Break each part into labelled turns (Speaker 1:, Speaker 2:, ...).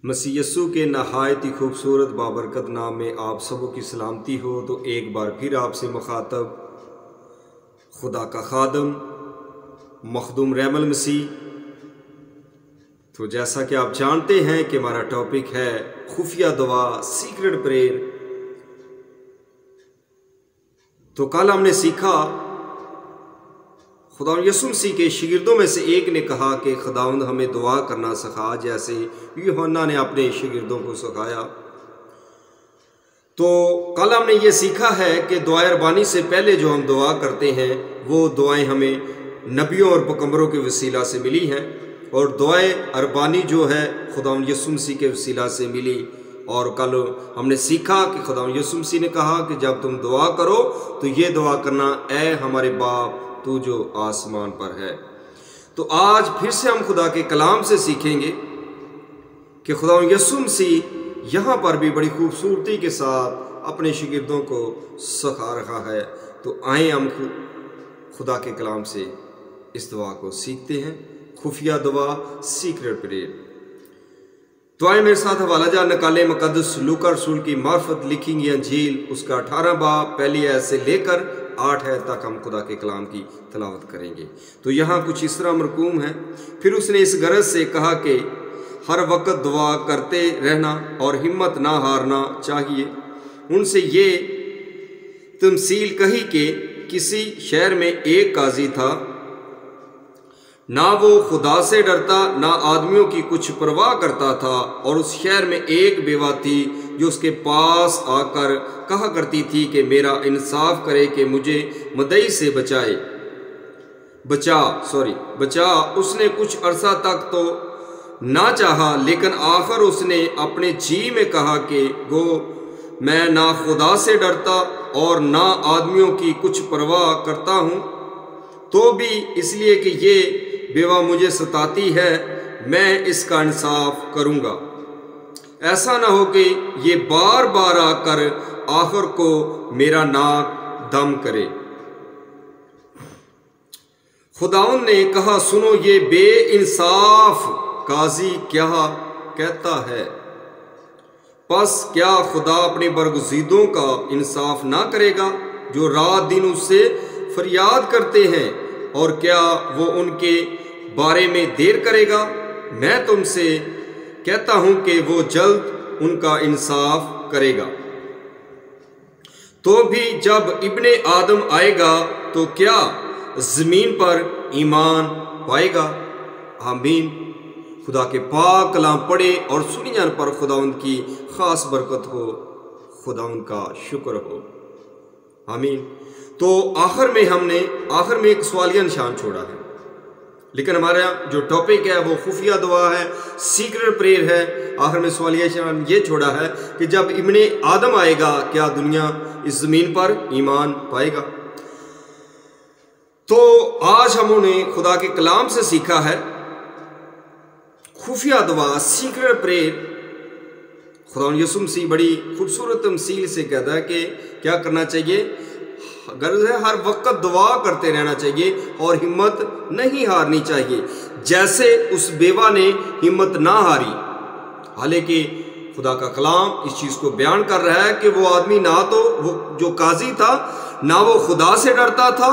Speaker 1: مسیح یسوع کے نہایت ہی خوبصورت بابرکت نام میں آپ سبوں کی سلامتی ہو۔ تو ایک بار پھر آپ سے مخاطب خدا کا خادم مخدوم رحم المسیح۔ تو جیسا کہ آپ جانتے ہیں کہ ہمارا ٹاپک ہے خفیہ دعا، سیکرٹ پریئر۔ تو کل ہم نے سیکھا خدا یسوع مسیح کے شاگردوں میں سے ایک نے کہا کہ خداوند ہمیں دعا کرنا سکھا جیسے یوحنا نے اپنے شاگردوں کو سکھایا۔ تو کل ہم نے یہ سیکھا ہے کہ دعائے اربانی سے پہلے جو ہم دعا کرتے ہیں وہ دعائیں ہمیں نبیوں اور پیغمبروں کے وسیلہ سے ملی ہیں، اور دعائے اربانی جو ہے خداوند یسوع مسیح کے وسیلہ سے ملی۔ اور کل ہم نے سیکھا کہ خداوند یسوع مسیح نے کہا کہ جب تم دعا کرو تو یہ دعا کرنا، اے ہمارے باپ تو جو آسمان پر ہے۔ تو آج پھر سے ہم خدا کے کلام سے سیکھیں گے کہ خداوند یسوع مسیح یہاں پر بھی بڑی خوبصورتی کے ساتھ اپنے شاگردوں کو سکھا رہا ہے۔ تو آئیں ہم خدا کے کلام سے اس دعا کو سیکھتے ہیں، خفیہ دعا، سیکرٹ پریئر۔ تو آئیں میرے ساتھ حوالہ جات نکالیں مقدس لوکا رسول کی معرفت لکھی گئی انجیل، اس کا 18 باب پہلی آیت سے لے کر 8 آیت تک ہم خدا کے کلام کی تلاوت کریں گے۔ تو یہاں کچھ اس طرح مرقوم ہے، پھر اس نے اس غرض سے کہا کہ ہر وقت دعا کرتے رہنا اور ہمت نہ ہارنا چاہیے۔ ان سے یہ تمثیل کہی کہ کسی شہر میں ایک قاضی تھا، نہ وہ خدا سے ڈرتا نہ آدمیوں کی کچھ پرواہ کرتا تھا، اور اس شہر میں ایک بیوہ تھی جو اس کے پاس آ کر کہا کرتی تھی کہ میرا انصاف کرے کہ مجھے مدعی سے بچا۔ اس نے کچھ عرصہ تک تو نہ چاہا، لیکن آخر اس نے اپنے جی میں کہا کہ گو میں نہ خدا سے ڈرتا اور نہ آدمیوں کی کچھ پرواہ کرتا ہوں، تو بھی اس لیے کہ یہ بیوہ مجھے ستاتی ہے میں اس کا انصاف کروں گا، ایسا نہ ہو کہ یہ بار بار آ کر آخر کو میرا ناک دم کرے۔ خداوند نے کہا سنو یہ بے انصاف قاضی کیا کہتا ہے، پس کیا خدا اپنے برگزیدوں کا انصاف نہ کرے گا جو رات دن اس سے فریاد کرتے ہیں، اور کیا وہ ان کے بارے میں دیر کرے گا؟ میں تم سے کہتا ہوں کہ وہ جلد ان کا انصاف کرے گا۔ تو بھی جب ابن آدم آئے گا تو کیا زمین پر ایمان پائے گا؟ آمین۔ خدا کے پاک کلام پڑھے اور سنی جان پر خداوند کی خاص برکت ہو، خداوند کا شکر ہو، آمین۔ تو آخر میں ہم نے ایک سوالیہ نشان چھوڑا ہے، لیکن ہمارا جو ٹاپک ہے وہ خفیہ دعا ہے، سیکرٹ پریئر ہے۔ آخر میں سوالیہ نشان یہ چھوڑا ہے کہ جب ابن آدم آئے گا کیا دنیا اس زمین پر ایمان پائے گا؟ تو آج ہم نے خدا کے کلام سے سیکھا ہے خفیہ دعا، سیکرٹ پریئر۔ خدا یسوع مسیح بڑی خوبصورت تمثیل سے کہتا ہے کہ کیا کرنا چاہیے، غرض ہے ہر وقت دعا کرتے رہنا چاہیے اور ہمت نہیں ہارنی چاہیے، جیسے اس بیوہ نے ہمت نہ ہاری۔ حالانکہ خدا کا کلام اس چیز کو بیان کر رہا ہے کہ وہ آدمی نہ تو وہ جو قاضی تھا نہ وہ خدا سے ڈرتا تھا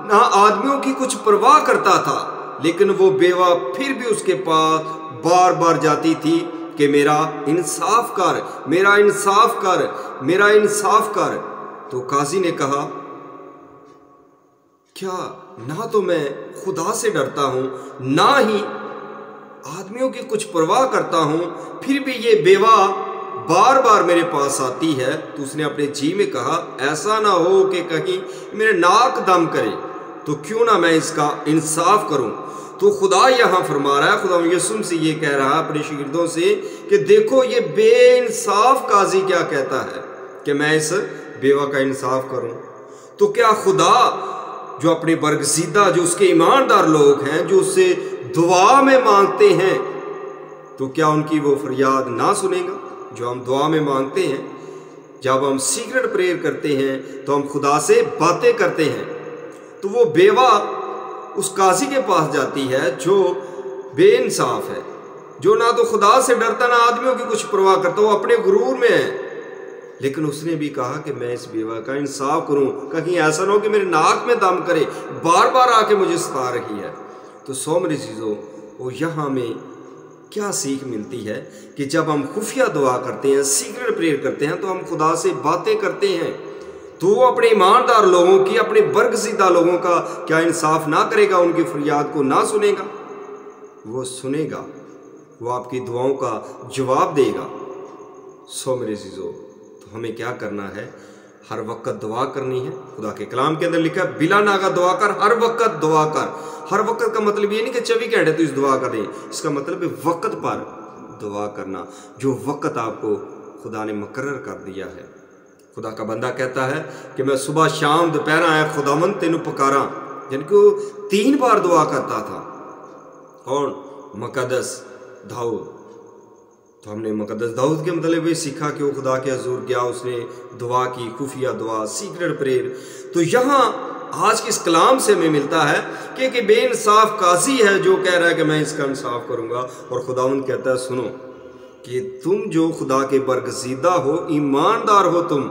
Speaker 1: نہ آدمیوں کی کچھ پرواہ کرتا تھا، لیکن وہ بیوہ پھر بھی اس کے پاس بار بار جاتی تھی کہ میرا انصاف کر، میرا انصاف کر، میرا انصاف کر۔ تو قاضی نے کہا کیا نہ تو میں خدا سے ڈرتا ہوں نہ ہی آدمیوں کی کچھ پرواہ کرتا ہوں، پھر بھی یہ بیوہ بار بار میرے پاس آتی ہے۔ تو اس نے اپنے جی میں کہا ایسا نہ ہو کہ کہیں میرے ناک دم کرے، تو کیوں نہ میں اس کا انصاف کروں۔ تو خدا یہاں فرما رہا ہے، خدا یسوع سے یہ کہہ رہا ہے اپنے شاگردوں سے کہ دیکھو یہ بے انصاف قاضی کیا کہتا ہے کہ میں اس بیوہ کا انصاف کروں۔ تو کیا خدا جو اپنے برگزیدہ، جو اس کے ایماندار لوگ ہیں، جو اس سے دعا میں مانگتے ہیں، تو کیا ان کی وہ فریاد نہ سنے گا جو ہم دعا میں مانگتے ہیں؟ جب ہم سیکرٹ پریئر کرتے ہیں تو ہم خدا سے باتیں کرتے ہیں۔ تو وہ بیوہ اس قاضی کے پاس جاتی ہے جو بے انصاف ہے، جو نہ تو خدا سے ڈرتا نہ آدمیوں کی کچھ پرواہ کرتا، وہ اپنے غرور میں ہے۔ لیکن اس نے بھی کہا کہ میں اس بیوہ کا انصاف کروں، کہیں ایسا نہ ہو کہ میرے ناک میں دم کرے، بار بار آ کے مجھے ستا رہی ہے۔ تو سو میرے عزیزو، وہ یہاں میں کیا سیکھ ملتی ہے کہ جب ہم خفیہ دعا کرتے ہیں، سیکرٹ پریئر کرتے ہیں، تو ہم خدا سے باتیں کرتے ہیں، تو وہ اپنے ایماندار لوگوں کی، اپنے برگزیدہ لوگوں کا کیا انصاف نہ کرے گا؟ ان کی فریاد کو نہ سنے گا؟ وہ سنے گا، وہ آپ کی دعاؤں کا جواب دے گا۔ سو میرے عزیزو، تو ہمیں کیا کرنا ہے؟ ہر وقت دعا کرنی ہے۔ خدا کے کلام کے اندر لکھا ہے بلا ناغہ دعا کر، ہر وقت دعا کر۔ ہر وقت کا مطلب یہ نہیں کہ 24 گھنٹے تو اس دعا کریں، اس کا مطلب ہے وقت پر دعا کرنا، جو وقت آپ کو خدا نے مقرر کر دیا ہے۔ خدا کا بندہ کہتا ہے کہ میں صبح شام دوپہر آیا خداوند تینوں پکاراں، یعنی کہ وہ 3 بار دعا کرتا تھا۔ کون؟ مقدس داؤد۔ تو ہم نے مقدس داؤد کے مطلب یہ سیکھا کہ وہ خدا کے حضور گیا، اس نے دعا کی، خفیہ دعا، سیکرٹ پریئر۔ تو یہاں آج کے اس کلام سے ہمیں ملتا ہے کہ ایک بے انصاف قاضی ہے جو کہہ رہا ہے کہ میں اس کا انصاف کروں گا، اور خداوند کہتا ہے سنو کہ تم جو خدا کے برگزیدہ ہو، ایماندار ہو تم،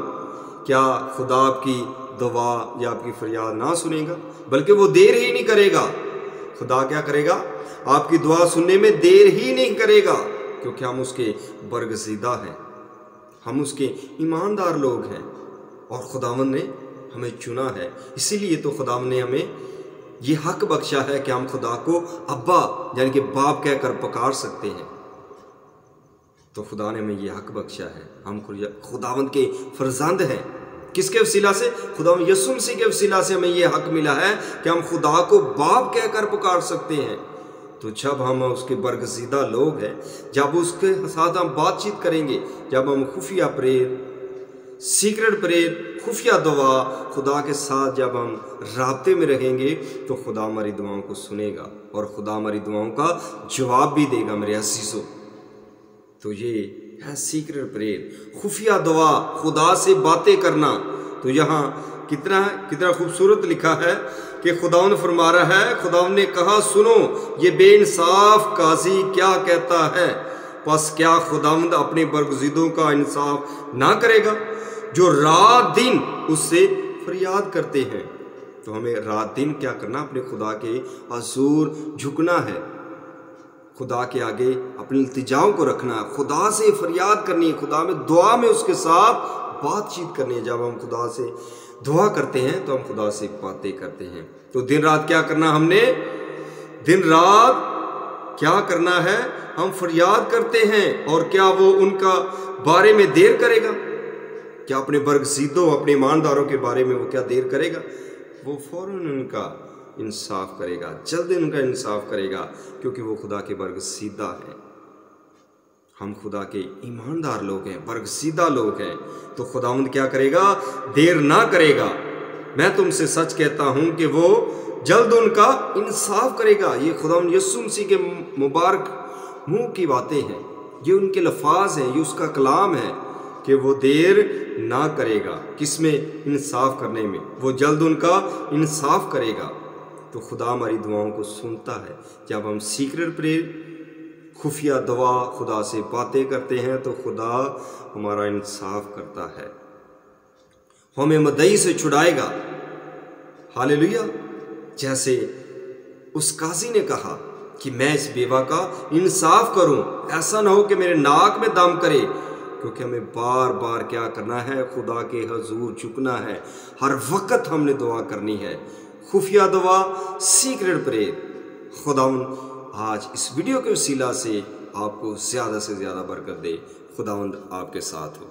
Speaker 1: کیا خدا آپ کی دعا یا آپ کی فریاد نہ سنے گا؟ بلکہ وہ دیر ہی نہیں کرے گا۔ خدا کیا کرے گا؟ آپ کی دعا سننے میں دیر ہی نہیں کرے گا، کیونکہ ہم اس کے برگزیدہ ہیں، ہم اس کے ایماندار لوگ ہیں، اور خداوند نے ہمیں چنا ہے۔ اسی لیے تو خداوند نے ہمیں یہ حق بخشا ہے کہ ہم خدا کو ابا یعنی کہ باپ کہہ کر پکار سکتے ہیں۔ تو خدا نے ہمیں یہ حق بخشا ہے، ہم خداوند کے فرزند ہیں۔ کس کے وسیلہ سے؟ خداوند یسوع مسیح کے وسیلہ سے ہمیں یہ حق ملا ہے کہ ہم خدا کو باپ کہہ کر پکار سکتے ہیں۔ تو جب ہم اس کے برگزیدہ لوگ ہیں، جب اس کے ساتھ ہم بات چیت کریں گے، جب ہم خفیہ پریئر، سیکرٹ پریئر، خفیہ دعا خدا کے ساتھ جب ہم رابطے میں رہیں گے، تو خدا ہماری دعاؤں کو سنے گا اور خدا ہماری دعاؤں کا جواب بھی دے گا میرے عزیزوں۔ تو یہ ہے سیکرٹ پریئر، خفیہ دعا، خدا سے باتیں کرنا۔ تو یہاں کتنا خوبصورت لکھا ہے کہ خداوند فرما رہا ہے، خداوند نے کہا سنو یہ بے انصاف قاضی کیا کہتا ہے، پس کیا خداوند اپنے برگزیدوں کا انصاف نہ کرے گا جو رات دن اس سے فریاد کرتے ہیں؟ تو ہمیں رات دن کیا کرنا؟ اپنے خدا کے حضور جھکنا ہے، خدا کے آگے اپنی التجاؤں کو رکھنا ہے، خدا سے فریاد کرنی ہے، خدا میں دعا میں اس کے ساتھ بات چیت کرنی ہے۔ جب ہم خدا سے دعا کرتے ہیں تو ہم خدا سے باتیں کرتے ہیں۔ تو دن رات کیا کرنا؟ ہم نے دن رات کیا کرنا ہے؟ ہم فریاد کرتے ہیں، اور کیا وہ ان کا بارے میں دیر کرے گا؟ کیا اپنے برگزیدوں، اپنے ایمانداروں کے بارے میں وہ کیا دیر کرے گا؟ وہ فوراً ان کا انصاف کرے گا، جلد ان کا انصاف کرے گا، کیونکہ وہ خدا کے برگزیدہ ہیں۔ ہم خدا کے ایماندار لوگ ہیں، برگزیدہ لوگ ہیں، تو خداوند کیا کرے گا؟ دیر نہ کرے گا۔ میں تم سے سچ کہتا ہوں کہ وہ جلد ان کا انصاف کرے گا۔ یہ خداوند یسوع مسیح کے مبارک منہ کی باتیں ہیں، یہ ان کے لفاظ ہیں، یہ اس کا کلام ہے کہ وہ دیر نہ کرے گا۔ کس میں؟ انصاف کرنے میں۔ وہ جلد ان کا انصاف کرے گا۔ تو خدا ہماری دعاؤں کو سنتا ہے۔ جب ہم سیکرٹ پریئر، خفیہ دعا، خدا سے باتیں کرتے ہیں، تو خدا ہمارا انصاف کرتا ہے، ہمیں مدعی سے چھڑائے گا۔ ہاللیلویہ۔ جیسے اس قاضی نے کہا کہ میں اس بیوہ کا انصاف کروں، ایسا نہ ہو کہ میرے ناک میں دم کرے، کیونکہ ہمیں بار بار کیا کرنا ہے؟ خدا کے حضور جھکنا ہے، ہر وقت ہم نے دعا کرنی ہے، خفیہ دعا، سیکرٹ پریئر۔ خداوند آج اس ویڈیو کے وسیلہ سے آپ کو زیادہ سے زیادہ برکت دے۔ خداوند آپ کے ساتھ ہو۔